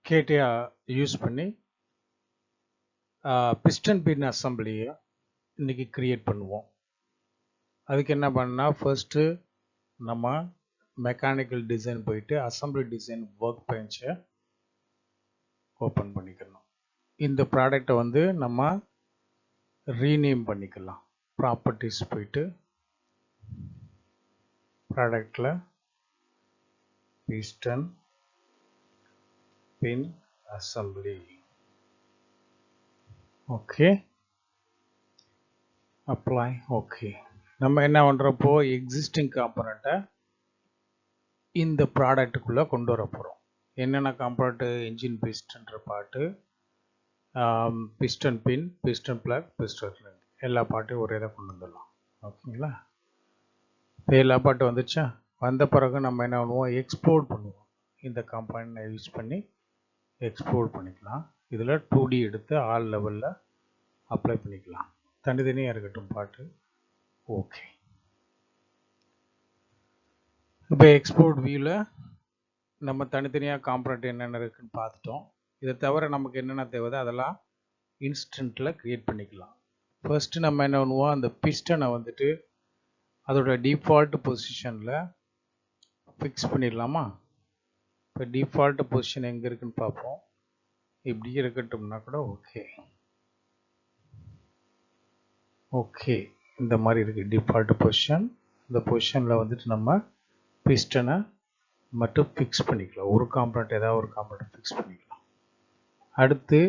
கேட்டியா யூஸ் பண்ணி பிஸ்டன் பின் அசம்பிளியை இன்றைக்கி க்ரியேட் பண்ணுவோம். அதுக்கு என்ன பண்ணால் ஃபர்ஸ்ட்டு நம்ம மெக்கானிக்கல் டிசைன் போயிட்டு அசம்பிளி டிசைன் ஒர்க் பெஞ்சை ஓப்பன் பண்ணிக்கணும். இந்த ப்ராடக்டை வந்து நம்ம ரீநேம் பண்ணிக்கலாம். ப்ராப்பர்ட்டிஸ் போயிட்டு ப்ராடக்டில் piston pin assembly. Okay, apply. Okay, நம்ம என்ன பண்ணுறப்போ எக்ஸிஸ்டிங் காம்பனண்ட்டை இந்த ப்ராடக்ட்டுக்குள்ளே கொண்டு வர போகிறோம். என்னென்ன காம்பனண்ட்டு? என்ஜின் பிஸ்டன்ற பாட்டு, பிஸ்டன் பின், பிஸ்டன் பிளக், பிஸ்டன் ரிங், எல்லா பாட்டையும் ஒரே இதை கொண்டு வந்துடலாம். ஓகேங்களா? இப்போ எல்லா பாட்டும் வந்துச்சா? வந்த பிறகு நம்ம என்ன பண்ணுவோம்? எக்ஸ்போர்ட் பண்ணுவோம். இந்த காம்பனண்ட்டை யூஸ் பண்ணி எக்ஸ்போர்ட் பண்ணிக்கலாம். இதில் 2D எடுத்து ஆல் லெவலில் அப்ளை பண்ணிக்கலாம். தனித்தனியாக இருக்கட்டும் பாட்டு. ஓகே, இப்போ எக்ஸ்போர்ட் வியூவில் நம்ம தனித்தனியாக காம்பனண்ட் என்னென்ன இருக்குதுன்னு பார்த்துட்டோம். இதை தவிர நமக்கு என்னென்ன தேவைதோ அதெல்லாம் இன்ஸ்டண்ட்டில் க்ரியேட் பண்ணிக்கலாம். ஃபர்ஸ்ட்டு நம்ம என்ன பண்ணுவோம்? அந்த பிஸ்டனை வந்துட்டு அதோட டிஃபால்ட் பொசிஷனில் ஃபிக்ஸ் பண்ணிடலாமா? இப்போ டிஃபால்ட் பொசிஷன் எங்கே இருக்குதுன்னு பார்ப்போம். இப்படி இருக்கட்டும்னா கூட ஓகே. ஓகே, இந்த மாதிரி இருக்குது டிஃபால்ட் பொசிஷன். இந்த பொசிஷனில் வந்துட்டு நம்ம பிஸ்டனை மட்டும் ஃபிக்ஸ் பண்ணிக்கலாம். ஒரு காம்பனண்ட் ஏதாவது ஒரு காம்பனண்ட் ஃபிக்ஸ் பண்ணிக்கலாம். அடுத்து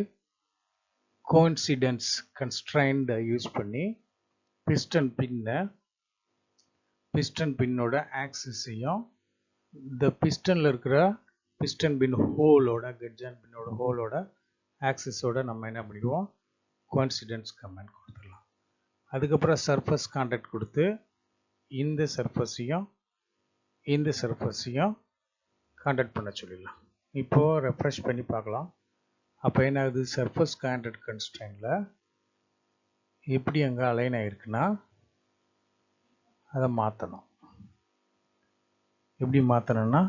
கோஇன்சிடென்ஸ் கன்ஸ்ட்ரைன்ட் யூஸ் பண்ணி பிஸ்டன் பின்னோட ஆக்சிஸையும் இந்த பிஸ்டனில் இருக்கிற பிஸ்டன் பின் ஹோலோட கட்ஜன் பின்னோட ஹோலோட ஆக்சிஸோட நம்ம என்ன பண்ணிடுவோம்? கோஇன்சிடென்ஸ் கமெண்ட் கொடுத்துடலாம். அதுக்கப்புறம் சர்ஃபஸ் கான்டாக்ட் கொடுத்து இந்த சர்ஃபஸையும் கான்டாக்ட் பண்ண சொல்லிடலாம். இப்போது ரெஃப்ரெஷ் பண்ணி பார்க்கலாம். அப்போ என்ன ஆகுது? சர்ஃபஸ் கான்டாக்ட் கன்ஸ்ட்ரைனில் எப்படி அங்கே அலைன் ஆகிருக்குன்னா அதை மாற்றணும். எப்படி மாற்றணும்னா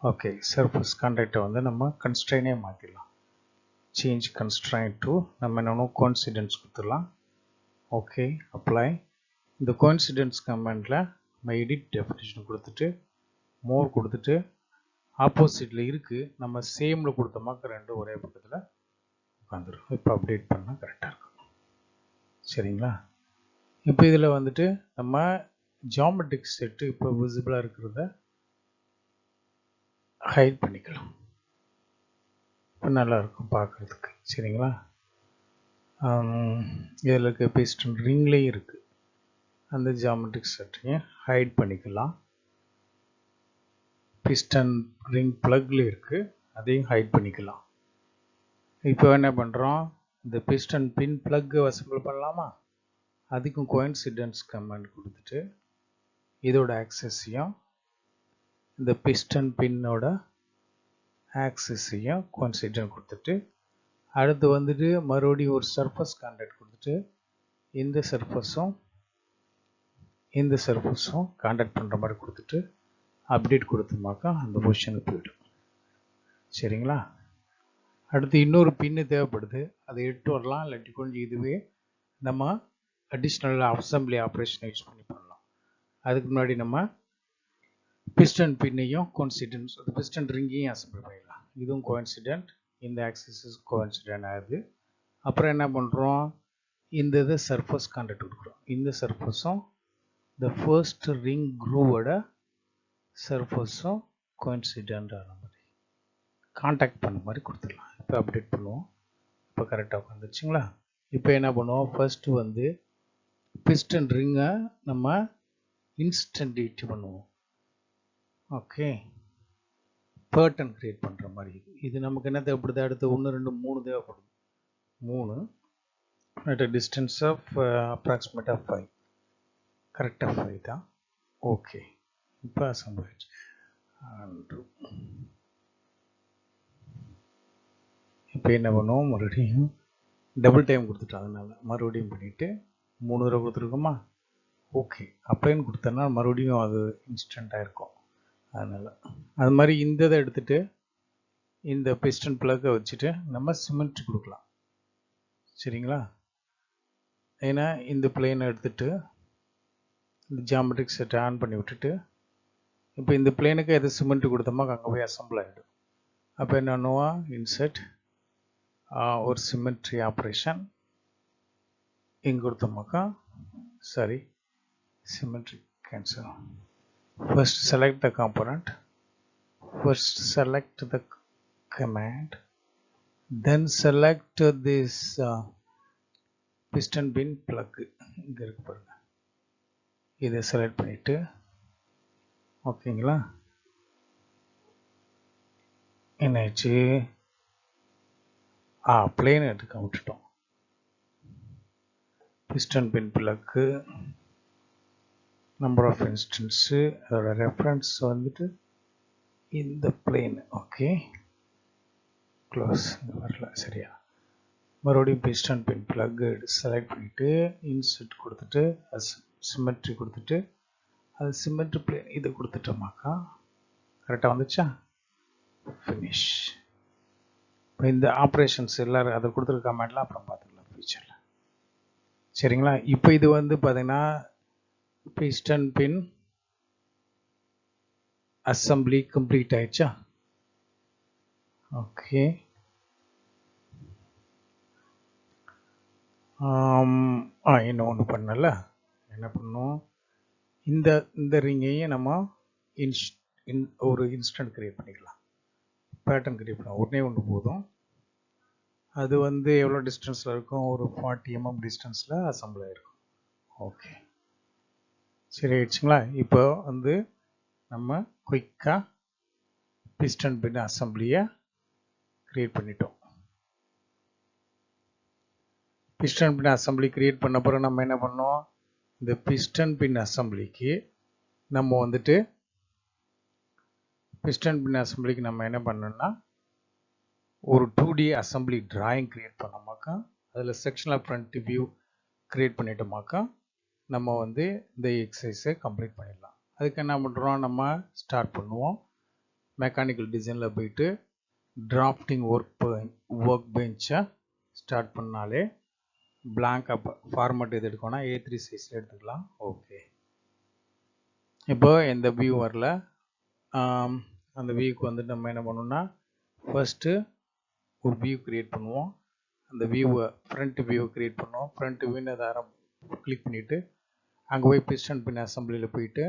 ஓகே, சர்ஃபஸ் கான்டாக்டை வந்து நம்ம கன்ஸ்ட்ரைனே மாற்றிடலாம். சேஞ்ச் கன்ஸ்ட்ரைன் டு நம்ம என்னென்ன கோஇன்சிடென்ஸ் கொடுத்துடலாம். Okay, apply. இந்த கோஇன்சிடென்ஸ் கமெண்டில் நம்ம எடிட் டெஃபினிஷன் கொடுத்துட்டு மோர் கொடுத்துட்டு ஆப்போசிட்டில் இருக்குது நம்ம சேமில் கொடுத்தோமாக்க ரெண்டும் ஒரே பக்கத்தில் உட்காந்துரும். இப்போ அப்டேட் பண்ணால் கரெக்டாக இருக்கும். சரிங்களா? இப்போ இதில் வந்துட்டு நம்ம ஜியாமெட்ரிக் செட்டு இப்போ விசிபிளாக இருக்கிறத ஹைட் பண்ணிக்கலாம். இப்போ நல்லாயிருக்கும் பார்க்குறதுக்கு. சரிங்களா? இதில் இருக்க பிஸ்டன் ரிங்லேயும் இருக்குது. அந்த ஜியாமெட்ரிக் செட்டையும் ஹைட் பண்ணிக்கலாம். பிஸ்டன் ரிங் ப்ளக்ல இருக்குது, அதையும் ஹைட் பண்ணிக்கலாம். இப்போ என்ன பண்ணுறோம்? இந்த பிஸ்டன் பின் ப்ளக் அசெம்பிள் பண்ணலாமா? அதுக்கும் கோஇன்சிடென்ஸ் கமெண்ட் கொடுத்துட்டு இதோட ஆக்சஸையும் இந்த பிஸ்டன் பின்னோட ஆக்சஸையும் கோஇன்சிடென்ட் கொடுத்துட்டு அடுத்து வந்துட்டு மறுபடியும் ஒரு சர்ஃபஸ் கான்டாக்ட் கொடுத்துட்டு இந்த சர்ஃபஸும் கான்டாக்ட் பண்ணுற மாதிரி கொடுத்துட்டு அப்டேட் கொடுத்தோமாக்கா அந்த பொசிஷனுக்கு போய்டும். சரிங்களா? அடுத்து இன்னொரு பின்னு தேவைப்படுது, அதை எடுத்து வரலாம். இல்லாட்டி கொஞ்சம் இதுவே நம்ம அடிஷ்னல் அசம்பிளி ஆப்ரேஷன் யூஸ் பண்ணி பண்ணலாம். அதுக்கு முன்னாடி நம்ம பிஸ்டன் பின்னையும் கோஇன்சிடென்ஸ் பிஸ்டன் ரிங்கையும் அசம்பிள் பண்ணிடலாம். இதுவும் கோஇன்சிடென்ட், இந்த ஆக்சிஸ் கோஇன்சிடென்ட் ஆகுது. அப்புறம் என்ன பண்ணுறோம்? இந்த இதை சர்ஃபஸ் கான்டாக்ட் கொடுக்குறோம். இந்த சர்ஃபஸும் இந்த ஃபர்ஸ்ட் ரிங் குரூவோட சர்ஃபஸும் கோஇன்சிடென்ட் ஆன மாதிரி கான்டாக்ட் பண்ண மாதிரி கொடுத்துடலாம். இப்போ அப்டேட் பண்ணுவோம். இப்போ கரெக்டாக உட்காந்துருச்சுங்களா? இப்போ என்ன பண்ணுவோம்? ஃபர்ஸ்ட்டு வந்து பிஸ்டன் ரிங்கை நம்ம இன்ஸ்டன்டேட் பண்ணுவோம். ஓகே, பேட்டர்ன் க்ரியேட் பண்ணுற மாதிரி இது நமக்கு என்ன தேவைப்படுது? அடுத்து 1 2 3 தேவைப்படுது. 3 at a distance of approximate of 5. கரெக்டாக 5 தான். ஓகே, இப்போ அசம்பிள் ஆயிடுச்சு. இப்போ என்ன பண்ணுவோம்? மறுபடியும் டபுள் டைம் கொடுத்துட்டோம். அதனால் மறுபடியும் பண்ணிவிட்டு 3 தடவை கொடுத்துருக்கோமா? ஓகே, அப்ளைன்னு கொடுத்தோன்னா மறுபடியும் அது இன்ஸ்டண்ட்டாக இருக்கும். அதனால் அது மாதிரி இந்த இதை எடுத்துகிட்டு இந்த பிஸ்டன் பிளக்கை வச்சுட்டு நம்ம சிமெண்ட்ரி கொடுக்கலாம். சரிங்களா? ஏன்னா இந்த பிளேனை எடுத்துகிட்டு இந்த ஜியாமெட்ரிக் செட்டை ஆன் பண்ணி விட்டுட்டு இப்போ இந்த பிளேனுக்கு எது சிமெண்ட் கொடுத்தோமோ அங்கே போய் அசம்பிள் ஆகிடும். அப்போ என்னன்னுவா இன்செர்ட் ஒரு சிமெட்ரி ஆப்ரேஷன் இங்கே கொடுத்தோமாக்கா sorry symmetry cancel. First select the component, first select the command, then select this piston pin plug. இங்க இருக்கு பாருங்க, இதை செலக்ட் பண்ணிட்டு ஓகேங்களா. என்னாச்சு, பிளேன் எடுக்க விட்டுட்டோம். piston pin plug number of instances, அதோட ரெஃபரன்ஸ் வந்துட்டு இந்த பிளேன். ஓகே க்ளோஸ், வரல சரியா. மறுபடியும் பிஸ்டன் பின் பிளக் செலக்ட் பண்ணிவிட்டு இன்செர்ட் கொடுத்துட்டு சிமெட்ரி கொடுத்துட்டு அது சிமெட்ரி பிளேன் இது கொடுத்துட்டோமாக்கா கரெக்டாக வந்துச்சா. ஃபினிஷ். இப்போ இந்த ஆப்ரேஷன்ஸ் எல்லோரும் அதை கொடுத்துருக்க கமெண்ட்லாம் அப்புறம் பார்த்துக்கலாம் ஃபியூச்சரில். சரிங்களா? இப்போ இது வந்து பார்த்தீங்கன்னா piston pin assembly complete ஆயிடுச்சா. ஓகே இன்னும் ஒன்று பண்ணல, என்ன பண்ணோம், இந்த ரிங்கையும் நம்ம ஒரு இன்ஸ்டன்ட் கிரியேட் பண்ணிக்கலாம், பேட்டர்ன் கிரியேட் பண்ணலாம். உடனே ஒன்று போதும். அது வந்து எவ்வளோ டிஸ்டன்ஸில் இருக்கும், ஒரு 40 mm டிஸ்டன்ஸில் அசம்பிள் ஆகிருக்கும். ஓகே சரி ஆயிடுச்சுங்களா. இப்போ வந்து நம்ம குயிக்காக பிஸ்டன் பின் அசம்பிளியை க்ரியேட் பண்ணிட்டோம். பிஸ்டன் பின் அசம்பிளி க்ரியேட் பண்ண பிறகு நம்ம என்ன பண்ணோம், இந்த பிஸ்டன் பின் அசம்பிளிக்கு நம்ம வந்துட்டு என்ன பண்ணோம்னா ஒரு 2D அசம்பிளி டிராயிங் க்ரியேட் பண்ணோமாக்கா, அதில் செக்ஷனல் ஃப்ரண்ட் வியூ க்ரியேட் பண்ணிட்டோமாக்கா நம்ம வந்து இந்த எக்ஸசைஸை கம்ப்ளீட் பண்ணிடலாம். அதுக்கு என்ன பண்ணுறோம், நம்ம ஸ்டார்ட் பண்ணுவோம். மெக்கானிக்கல் டிசைனில் போயிட்டு டிராஃப்டிங் ஒர்க் பெஞ்சை ஸ்டார்ட் பண்ணாலே பிளாங்காக ஃபார்மேட் எது எடுக்கணும்னா A3 சைஸில் எடுத்துக்கலாம். ஓகே இப்போ எந்த வியூ வரல, அந்த வியூக்கு வந்துட்டு நம்ம என்ன பண்ணோம்னா ஃபர்ஸ்ட்டு ஒரு வியூ க்ரியேட் பண்ணுவோம். அந்த வியூவை ஃப்ரண்ட் வியூவை க்ரியேட் பண்ணுவோம். ஃப்ரண்ட் வியூன்னு அதை கிளிக் பண்ணிவிட்டு அங்கே போய் பிஸ்டன் பின் அசம்பிளியில் போயிட்டு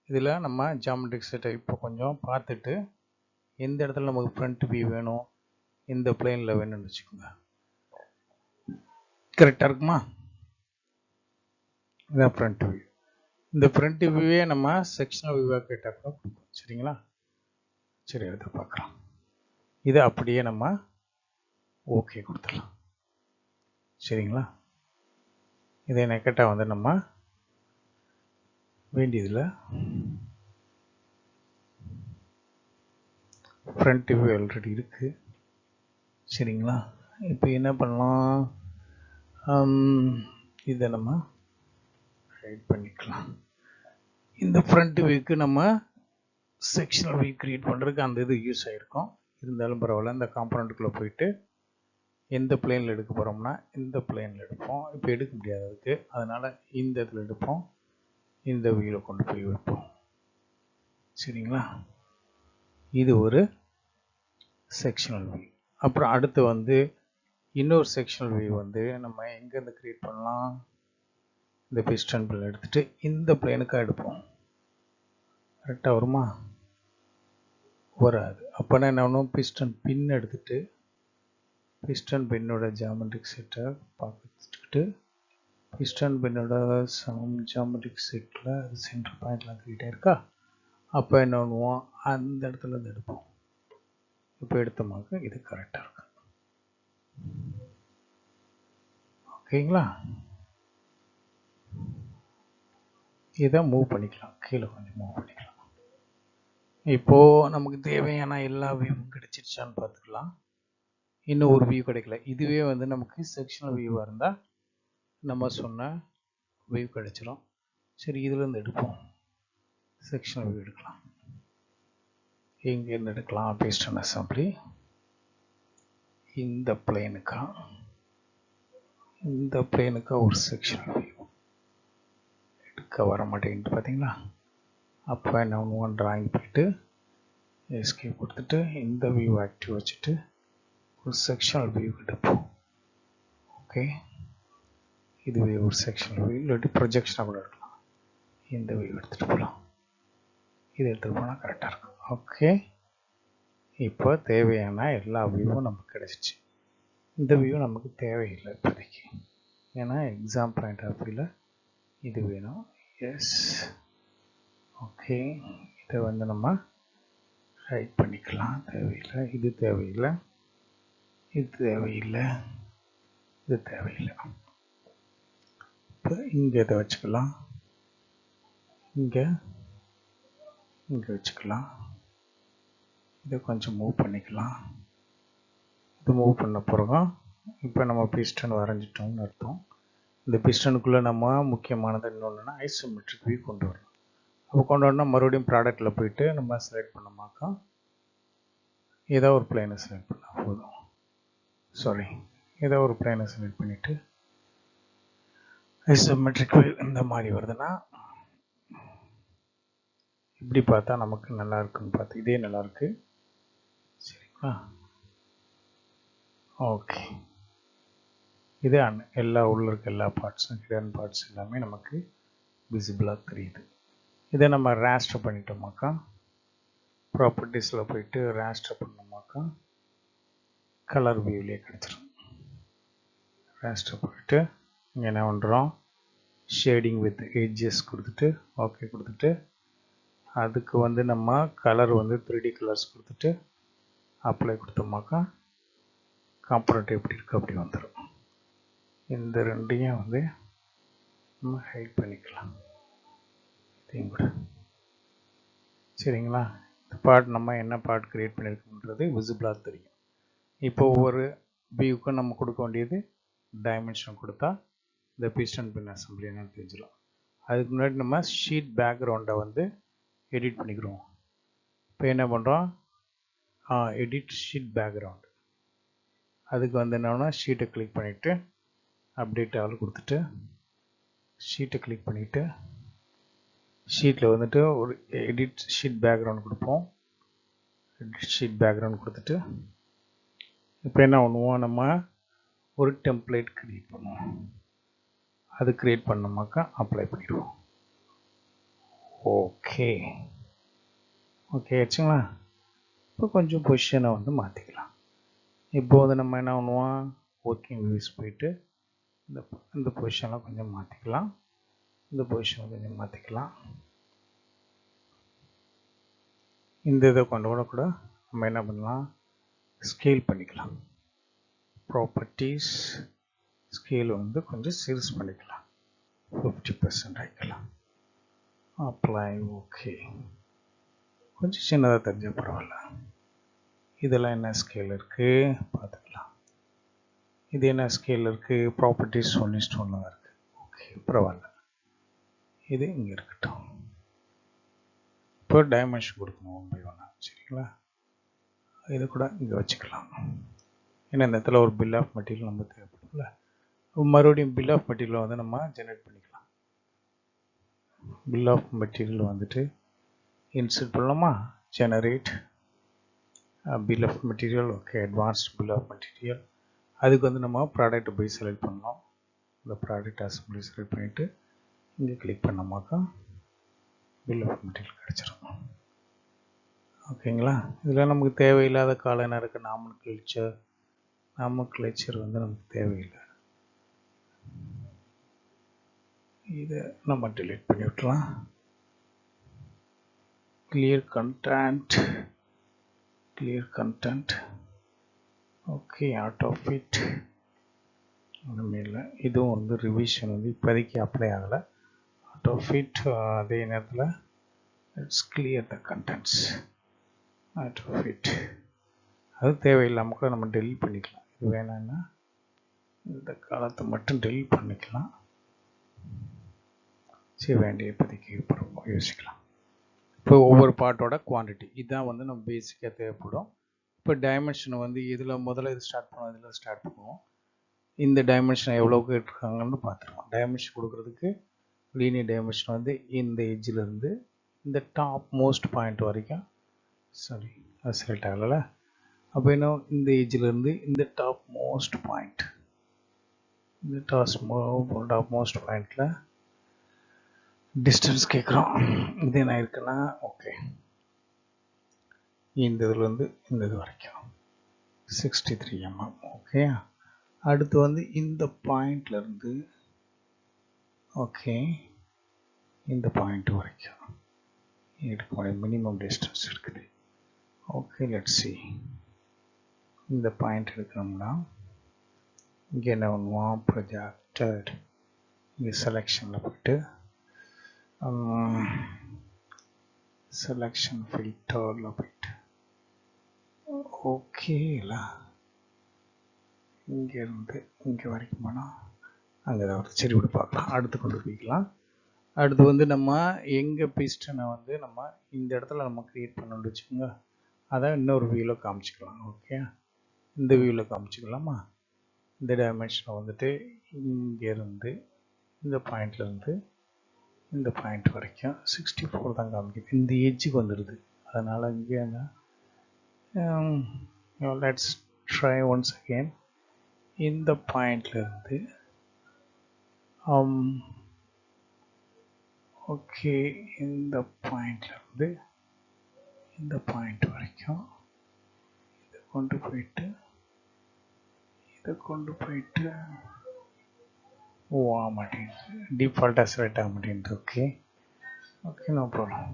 இதில் நம்ம ஜியாமெட்ரிக் செட்டை இப்போ கொஞ்சம் பார்த்துட்டு எந்த இடத்துல நமக்கு ஃப்ரண்ட் வியூ வேணும், இந்த பிளேனில் வேணும்னு வச்சுக்கோங்க. கரெக்டாக இருக்குமா? இதான் ஃப்ரண்ட் வியூ. இந்த ஃப்ரண்ட் வியூவே நம்ம செக்ஷனல் வியூவாக கேட்டால் கூட கொடுப்போம். சரிங்களா? சரி அதை பார்க்கலாம். இதை அப்படியே நம்ம ஓகே கொடுத்துடலாம். சரிங்களா? இதை நெக்கட்டாக வந்து நம்ம வேண்டியதில் ஃப்ரண்ட் வியூ ஆல்ரெடி இருக்குது. சரிங்களா? இப்போ என்ன பண்ணலாம், இதை நம்ம ரைட் பண்ணிக்கலாம். இந்த ஃப்ரண்ட் வியூக்கு நம்ம செக்ஷனல் வியூ க்ரியேட் பண்ணுறதுக்கு அந்த இது யூஸ் ஆகிருக்கும். இருந்தாலும் பரவாயில்ல, இந்த காம்பனண்ட்டுக்குள்ளே போயிட்டு எந்த பிளேனில் எடுக்க போகிறோம்னா இந்த பிளேனில் எடுப்போம். இப்போ எடுக்க முடியாது அதுக்கு, அதனால் இந்த இதில் எடுப்போம், இந்த வியூவில் கொண்டு போய் வைப்போம். சரிங்களா? இது ஒரு செக்ஷனல் வியூ. அப்புறம் அடுத்து வந்து இன்னொரு செக்ஷனல் வியூ வந்து நம்ம எங்கேருந்து க்ரியேட் பண்ணலாம், இந்த பிஸ்டன் பிளேன் எடுத்துகிட்டு இந்த பிளேனுக்காக எடுப்போம். கரெக்டாக வருமா? வராது. அப்போனா என்ன பண்ணணும், பிஸ்டன் பின் எடுத்துகிட்டு பிஸ்டன் பின்னோட ஜியாமெட்ரிக் செட்டை பார்த்துக்கிட்டு பிஸ்டன் பின்னோட ஜியாமெட்ரிக் செட்டில் அது சென்டர் பாயிண்ட்லாம் கிட்டே இருக்கா, அப்போ என்ன பண்ணுவோம், அந்த இடத்துல இருந்து எடுப்போம். இப்போ எடுத்தோமாக்க இது கரெக்டாக இருக்கு. ஓகேங்களா? இதை மூவ் பண்ணிக்கலாம், கீழே கொஞ்சம் மூவ் பண்ணிக்கலாம். இப்போது நமக்கு தேவையான எல்லா வியூவும் கிடைச்சிருச்சான்னு பார்த்துக்கலாம். இன்னும் ஒரு வியூ கிடைக்கல. இதுவே வந்து நமக்கு செக்ஷனல் வியூவாக இருந்தால் நம்ம சொன்ன வியூ கிடைச்சிடும். சரி, இதுலேருந்து எடுப்போம், செக்ஷனல் வியூ எடுக்கலாம். இங்கேருந்து எடுக்கலாம் piston assembly. இந்த பிளேனுக்கா ஒரு செக்ஷனல் வியூ எடுக்க வர மாட்டேங்குது பார்த்தீங்களா. அப்போ என்ன பண்ணுவோம், டிராயிங் போயிட்டு எஸ்கேப் கொடுத்துட்டு இந்த வியூ ஆக்டிவ் வச்சுட்டு ஒரு செக்ஷனல் வியூ எடுப்போம். ஓகே, இதுவே ஒரு செக்ஷனல் வியூ, இல்லாட்டி ப்ரொஜெக்ஷனாக கூட எடுக்கலாம். இந்த வியூ எடுத்துகிட்டு போகலாம். இது எடுத்துகிட்டு போனால் கரெக்டாக இருக்கும். ஓகே, இப்போ தேவையான எல்லா வியூவும் நமக்கு கிடச்சிச்சு. இந்த வியூ நமக்கு தேவையில்லை இப்போதைக்கு, ஏன்னா எக்ஸாம் பாயிண்ட் ஆஃப் வியூவில் இது வேணும். எஸ், ஓகே, இதை வந்து நம்ம ரைட் பண்ணிக்கலாம். தேவையில்லை, இது தேவையில்லை, இது தேவையில்லை, இது தேவையில்லை. இப்போ இங்கே இதை வச்சுக்கலாம், இங்கே வச்சுக்கலாம். இதை கொஞ்சம் மூவ் பண்ணிக்கலாம். இது மூவ் பண்ண பிறகு இப்போ நம்ம பிஸ்டன் வரைஞ்சிட்டோம்னு அர்த்தம். இந்த பிஸ்டனுக்குள்ளே நம்ம முக்கியமானது இன்னொன்றுனா ஐசோமெட்ரிக் வியூ கொண்டு வரணும். அப்போ கொண்டு வரணும், மறுபடியும் ப்ராடக்டில் போயிட்டு நம்ம செலக்ட் பண்ணோமாக்கா ஏதோ ஒரு பிளேனை செலக்ட் பண்ணால் போதும். சாரி, ஏதோ ஒரு பிளேனை செலக்ட் பண்ணிவிட்டு ஐசோமெட்ரிக் வியூ இந்த மாதிரி வருதுன்னா இப்படி பார்த்தா நமக்கு நல்லா இருக்குன்னு பார்த்து இதே நல்லாயிருக்கு. சரிங்களா, ஓகே. இது எல்லா உள்ள இருக்க எல்லா பார்ட்ஸும் ஹிடன் பார்ட்ஸ் எல்லாமே நமக்கு விசிபிளாக தெரியுது. இதை நம்ம ரேஸ்டர் பண்ணிட்டோமாக்கா, ப்ராப்பர்ட்டிஸில் போயிட்டு ரேஸ்டர் பண்ணோமாக்கா கலர் வியூலேயே கிடச்சிரும். ரேஸ்டர் போயிட்டு இங்கே என்ன பண்ணுறோம், ஷேடிங் வித் எட்ஜஸ் கொடுத்துட்டு ஓகே கொடுத்துட்டு அதுக்கு வந்து நம்ம கலர் வந்து 3D கலர்ஸ் கொடுத்துட்டு அப்ளை கொடுத்தோமாக்கா காம்பனண்ட் எப்படி இருக்குது அப்படி வந்துடும். இந்த ரெண்டையும் வந்து நம்ம ஹைட் பண்ணிக்கலாம், இதையும் கூட. சரிங்களா, இந்த பார்ட் நம்ம என்ன பார்ட் க்ரியேட் பண்ணியிருக்கோன்றது விசிபிளாக தெரியும். இப்போ ஒவ்வொரு வியூக்கும் நம்ம கொடுக்க வேண்டியது டைமென்ஷன் கொடுத்தா இந்த பிஸ்டன் பின் அசம்பிளி என்னன்னு தெரிஞ்சிடும். அதுக்கு முன்னாடி நம்ம ஷீட் பேக்ரவுண்டை வந்து எடிட் பண்ணிக்கிறோம். இப்போ என்ன பண்ணுறோம், எடிட் ஷீட் பேக்ரவுண்ட். அதுக்கு வந்து என்னன்னா ஷீட்டை கிளிக் பண்ணிவிட்டு அப்டேட் ஆல் கொடுத்துட்டு ஷீட்டை கிளிக் பண்ணிவிட்டு ஷீட்டில் வந்துட்டு ஒரு எடிட் ஷீட் பேக்ரவுண்ட் கொடுப்போம். எடிட் ஷீட் பேக்ரவுண்ட் கொடுத்துட்டு இப்போ என்ன பண்ணுவோம், நம்ம ஒரு டெம்ப்ளேட் க்ரியேட் பண்ணுவோம். அது க்ரியேட் பண்ணோமாக்கா அப்ளை பண்ணிடுவோம். ஓகே, ஓகே ஆச்சுங்களா. இப்போ கொஞ்சம் பொசிஷனை வந்து மாற்றிக்கலாம். இப்போ வந்து நம்ம என்ன பண்ணுவோம், ஒர்க்கிங் வியூஸ் போயிட்டு இந்த பொசிஷனை கொஞ்சம் மாற்றிக்கலாம், இந்த பொசிஷனை கொஞ்சம் மாற்றிக்கலாம். இந்த இதை கொண்டு கூட நம்ம என்ன பண்ணலாம், ஸ்கேல் பண்ணிக்கலாம். ப்ராப்பர்ட்டிஸ் ஸ்கேல் வந்து கொஞ்சம் சிறுசு பண்ணிக்கலாம், 50% ஆகிக்கலாம். Apply, okay. கொஞ்சம் சின்னதாக தெரிஞ்சால் பரவாயில்ல. இதெல்லாம் என்ன ஸ்கேல் இருக்குது பார்த்துக்கலாம். இது என்ன ஸ்கேல் இருக்குது, ப்ராப்பர்ட்டிஸ் 1:1 தான் இருக்குது. ஓகே, பரவாயில்ல. இது இங்கே இருக்கட்டும். இப்போ டைமென்ஷன் கொடுக்கணும் 1 by 1. சரிங்களா, இது கூட இங்கே வச்சுக்கலாம். ஏன்னா இந்த இடத்துல ஒரு பில் ஆஃப் மெட்டீரியல் நம்ம தேவைப்படும்ல. மறுபடியும் பில் ஆஃப் மெட்டீரியல் வந்து நம்ம ஜெனரேட் பண்ணிக்கலாம். பில் ஆஃப் மெட்டீரியல் வந்துட்டு இன்சர்ட் பண்ணலாமா, generate bill of material. Okay, advanced bill of material. அதுக்கு வந்து நம்ம ப்ராடக்ட் போய் செலக்ட் பண்ணோம். இந்த ப்ராடக்ட் அசம்பிளி செலக்ட் பண்ணிவிட்டு இங்கே கிளிக் பண்ணோமாக்கா பில் ஆஃப் மெட்டீரியல் கிடச்சிரும். ஓகேங்களா, இதில் நமக்கு தேவையில்லாத காலம் என்ன இருக்குது, நாமக்லேச்சர் வந்து நமக்கு தேவையில்லை. இதை நம்ம delete பண்ணி விட்டுலாம். clear content. Okay, auto fit இல்லை, இதுவும் வந்து ரிவிஷன் வந்து இப்போதைக்கு அப்ளை ஆகலை. ஆட்டோ ஃபிட் அதே நேரத்தில் it's clear the contents. Auto fit அது தேவையில்லாமல் கூட நம்ம டெலிட் பண்ணிக்கலாம். இது வேணான்னா இந்த காலத்தை மட்டும் டெலிட் பண்ணிக்கலாம். சரி, வேண்டிய இப்போதைக்கு யோசிக்கலாம். இப்போ ஒவ்வொரு பார்ட்டோட குவான்டிட்டி இதுதான் வந்து நம்ம பேசிக்காக தேவைப்படும். இப்போ டைமென்ஷனை வந்து இதில் முதல்ல இது ஸ்டார்ட் பண்ணுவோம், இதில் ஸ்டார்ட் பண்ணுவோம். இந்த டைமென்ஷன் எவ்வளோக்கு இருக்காங்கன்னு பார்த்துருவோம். டைமென்ஷன் கொடுக்குறதுக்கு லீனியர் டைமென்ஷன் வந்து இந்த எட்ஜிலேருந்து இந்த டாப் மோஸ்ட் பாயிண்ட் வரைக்கும், சாரி அது செலக்ட் ஆகலை. அப்போ இன்னும் இந்த எட்ஜிலேருந்து இந்த டாப் மோஸ்ட் பாயிண்ட், இந்த டாப் மோஸ்ட் பாயிண்டில் டிஸ்டன்ஸ் கேட்குறோம். இது என்ன இருக்குன்னா, ஓகே இந்த இதுலேருந்து இந்த இது வரைக்கும் 63 mm. ஓகே, அடுத்து வந்து இந்த பாயிண்ட்லேருந்து ஓகே இந்த பாயிண்ட் வரைக்கும் எடுக்க மினிமம் டிஸ்டன்ஸ் இருக்குது. Okay, let's see. இந்த பாயிண்ட் எடுக்கணும்னா இங்கே என்ன பண்ணுவோம், ப்ரொஜெக்டட் இங்கே செலெக்ஷனில் போய்ட்டு செலெக்ஷன் ஃபில்டரில் போய்ட்டு ஓகேல இங்கேருந்து இங்கே வரைக்கும் போனால் அங்கே தான் சரி விட பார்க்கலாம், அடுத்து கொண்டு போய்க்கலாம். அடுத்து வந்து நம்ம எங்கள் பிஸ்டனை வந்து நம்ம இந்த இடத்துல நம்ம க்ரியேட் பண்ணணும்னு வச்சுக்கோங்க. அதை இன்னொரு வியூவில் காமிச்சிக்கலாம். ஓகே, இந்த வியூவில் காமிச்சிக்கலாமா. இந்த டைமென்ஷனை வந்துட்டு இங்கேருந்து இந்த பாயிண்ட்லேருந்து இந்த பாயிண்ட் வரைக்கும் 64 தான் காமிக்குது. இந்த எட்ஜுக்கு வந்துடுது. அதனால் இங்கே லெட்ஸ் ட்ரை ஒன்ஸ் அகெயின். இந்த பாயிண்ட்லேருந்து ஓகே இந்த பாயிண்ட்லேருந்து இந்த பாயிண்ட் வரைக்கும் இதை கொண்டு போயிட்டு மாட்டேங்குது, டிஃபால்ட்டாக செலக்ட் ஆக மாட்டேங்குது. Okay okay, no problem.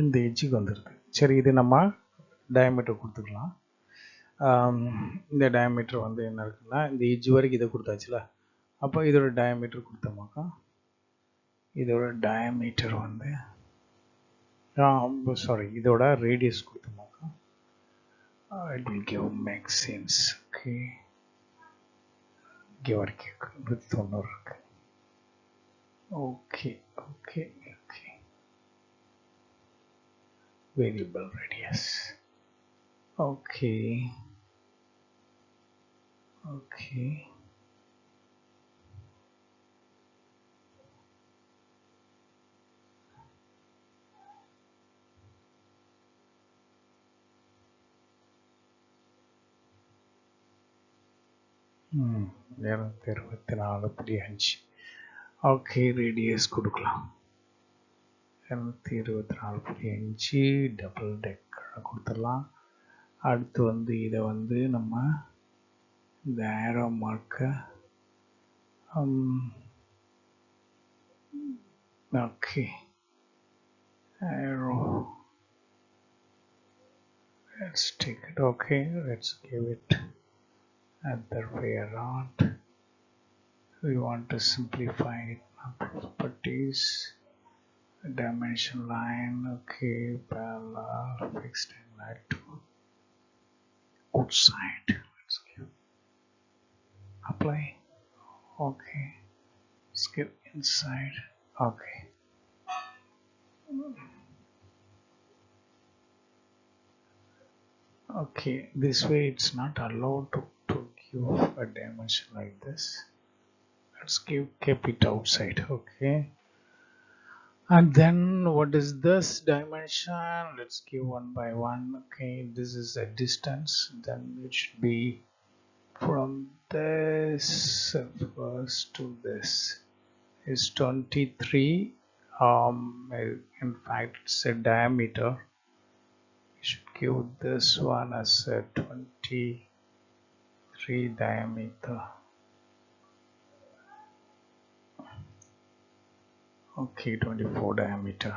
இந்த எட்ஜுக்கு வந்துடுது. சரி, இது நம்ம டயமீட்டர் கொடுத்துக்கலாம். இந்த டயமீட்டர் வந்து என்ன இருக்குன்னா, இந்த எட்ஜ் வரைக்கும் இதை கொடுத்தாச்சுல. அப்போ இதோட டயமீட்டர் கொடுத்தோமாக்கா, இதோட டயமீட்டர் வந்து சாரி இதோட ரேடியஸ் கொடுத்தோமாக்கா, it will give make sense. Okay, இங்கே வரைக்கும் 190 இருக்கு. Okay okay okay, variable radius. Okay okay, ம் 224.5. ஓகே, ரேடியஸ் கொடுக்கலாம் 224.5 டபுள் டெக் கொடுத்துடலாம். அடுத்து வந்து இதை வந்து நம்ம இந்த ஏரோ மார்க்கை okay arrow, let's take it. Okay, let's give it other way around. We want to simplify it. Properties, dimension line, okay, parallel, fixed angle to outside. Let's give apply. Okay, let's give inside. Okay, okay, this way it's not allowed to give a dimension like this. Let's keep it outside. Okay, and then what is this dimension? Let's give one by one. Okay, this is a distance, then it should be from this first to this is 23. In fact it's a diameter. We should give this one as a 23 diameter. Okay, 24 diameter.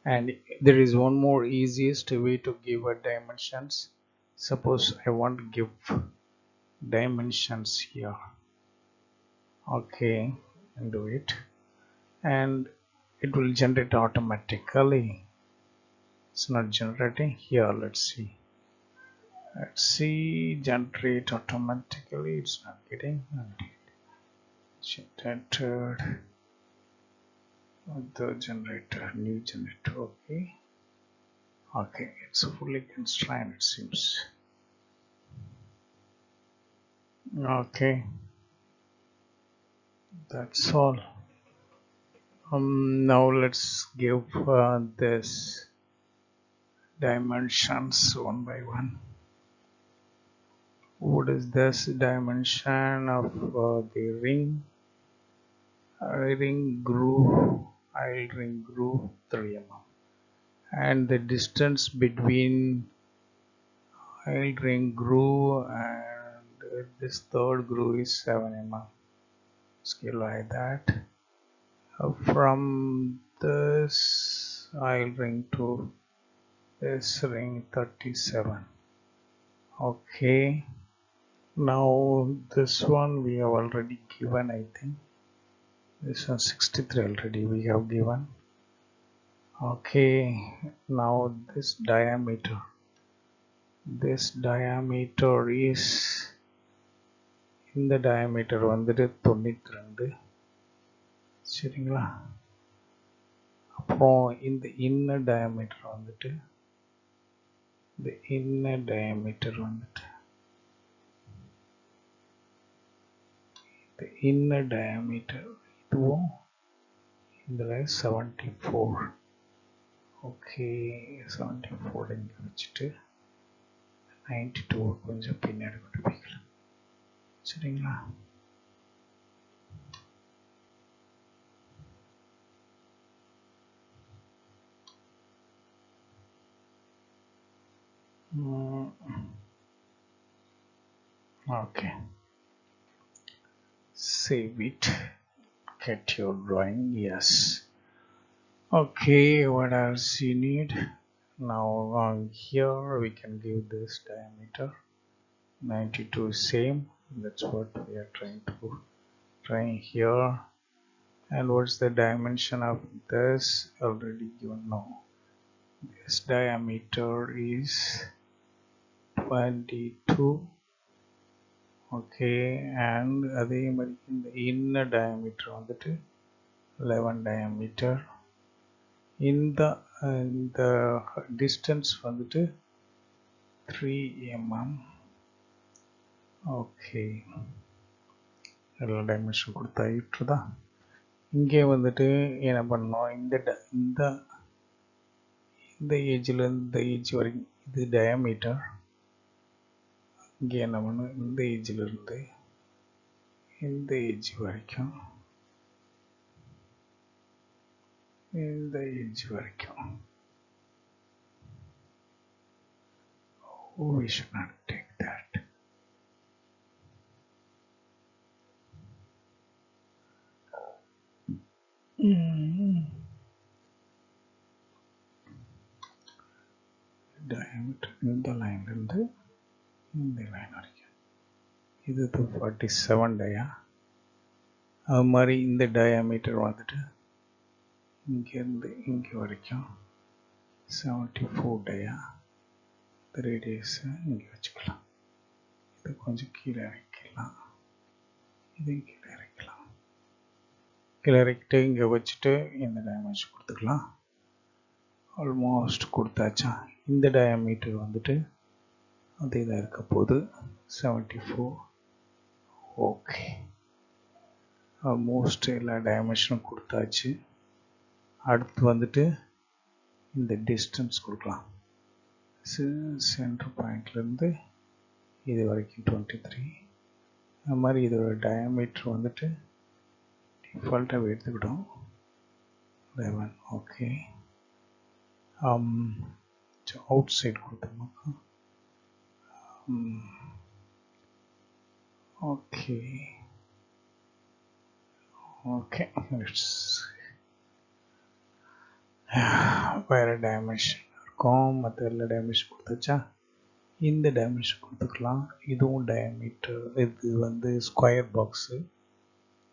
And there is one more easiest way to give a dimensions. Suppose I want to give dimensions here. Okay, and do it, and it will generate automatically. It's not generating here. Let's see, generate automatically. It's not getting generated. the generator, new generator. Okay, okay, it's fully constrained, it seems. Okay, that's all. Now let's give this dimensions one by one. What is this dimension of the ring? Ring groove, ring groove 3 mm, and the distance between ring groove and this third groove is 7 mm. Scale like that. From this ring to this ring 37. Okay, now this one we have already given, I think. This one 63 already we have given. Okay, now this diameter is இந்த diameter வந்துட்டு 92 சரிங்களா. அப்புறம் இந்த inner diameter வந்துட்டு இதுவும் இதில் 74. Okay, 74 இங்கே வச்சுட்டு 92 கொஞ்சம் பின்னாடி கொண்டு போய்க்கலாம் சரிங்களா. Okay, save it, get your drawing. Yes. Okay, what else you need? Now here we can give this diameter 92, same, that's what we are trying here. And what's the dimension of this? Already given. Now this diameter is 22. Okay, and அதே மாதிரி இந்த inner diameter வந்துட்டு 11 diameter. இந்த distance வந்துட்டு 3 mm. Okay, எல்லா dimension கொடுத்தாயிட்டுதா. இங்கே வந்துட்டு என்ன பண்ணோம், இந்த ஏஜில் இந்த ஏஜ் வரைக்கும் இது டயாமீட்டர். இங்கே என்ன பண்ணோம், இந்த ஏஜிலிருந்து இந்த ஏஜ் வரைக்கும் we should not take that. Diameter இந்த லைன்லேருந்து இந்த லைன் வரைக்கும் இது 47 டயா. அது மாதிரி இந்த டயாமீட்டர் வந்துட்டு இங்கேருந்து இங்கே வரைக்கும் 74 டயா. இந்த ரேடியஸை இங்கே வச்சுக்கலாம். இது கொஞ்சம் கீழே இறக்கலாம், இதையும் கீழே இறக்கலாம். கீழே இறக்கிட்டு இங்கே வச்சுட்டு இந்த டைமென்ஷன் கொடுத்துக்கலாம். ஆல்மோஸ்ட் கொடுத்தாச்சா. இந்த டயாமீட்டர் வந்துட்டு அதே தான் இருக்க போகுது 74. ஓகே, ஆல்மோஸ்ட் எல்லா டைமென்ஷனும் கொடுத்தாச்சு. அடுத்து வந்துட்டு இந்த டிஸ்டன்ஸ் கொடுக்கலாம். சென்டர் பாயிண்ட்லேருந்து இது வரைக்கும் 23. அது மாதிரி இதோட டயாமீட்டர் வந்துட்டு டிஃபால்ட்டாக எடுத்துக்கிட்டோம் 11. ஓகே, அவுட் சைட் கொடுத்தோம்னாக்கா ஓகே இட்ஸ் வேறு டைமென்ஷன் இருக்கும். மற்ற எல்லா டைமென்ஷன் கொடுத்தாச்சா. இந்த டைமென்ஷன் கொடுத்துக்கலாம். இதுவும் டயாமீட்டர், இது வந்து ஸ்கொயர் பாக்ஸு.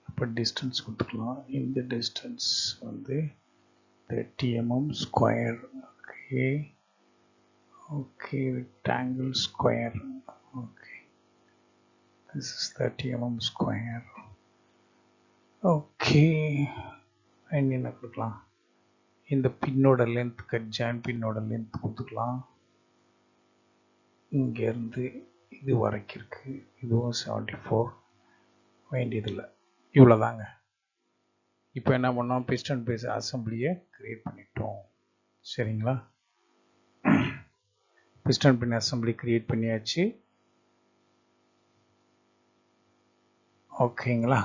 அப்போ டிஸ்டன்ஸ் கொடுத்துக்கலாம். இந்த டிஸ்டன்ஸ் வந்து 30 mm square. Okay rectangle square. Okay, this is 30 mm square. Okay, என்ன கொடுக்கலாம், இந்த பின்னோட லென்த் கட் ஜாயின் பின்னோட லென்த் கொடுத்துக்கலாம். இங்கேருந்து இது வரைக்கும் இருக்குது, இதுவும் 74 வேண்டியதில்லை, இவ்வளோதாங்க. இப்போ என்ன பண்ணோம், பிஸ்டன் பேஸ் அசம்பிளியை க்ரியேட் பண்ணிட்டோம். சரிங்களா, பிஸ்டன் பின் அசம்பிளி க்ரியேட் பண்ணியாச்சு. ஓகேங்களா,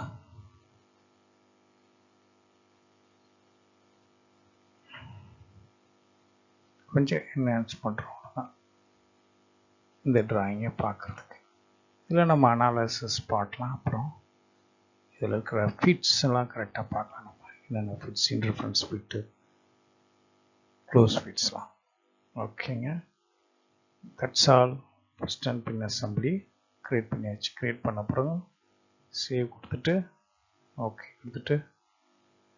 கொஞ்சம் என்ஹான்ஸ் பண்ணுறோம் தான் இந்த ட்ராயிங்கை பார்க்குறதுக்கு. இதில் நம்ம அனாலிசிஸ் பார்க்கலாம். அப்புறம் இதில் இருக்கிற ஃபிட்ஸ் எல்லாம் கரெக்டாக பார்க்கலாம். நம்ம என்னென்ன ஃபிட்ஸ், இன்டர்ஃபரன்ஸ் ஃபிட்டு, க்ளோஸ் ஃபிட்ஸ்லாம். ஓகேங்க, that's all. Piston pin assembly create பண்ணியாச்சு. க்ரியேட் பண்ண அப்புறம் சேவ் கொடுத்துட்டு ஓகே கொடுத்துட்டு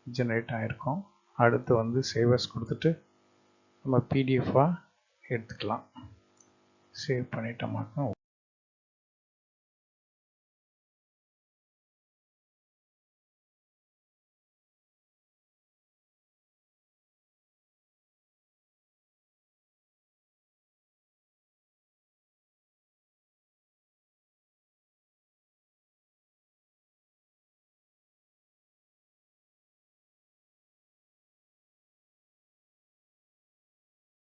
ஜென்ரேட் ஆகிருக்கோம். அடுத்து வந்து சேவஸ் கொடுத்துட்டு நம்ம பிடிஎஃபாக எடுத்துக்கலாம். சேவ் பண்ணிட்டோமாக்கா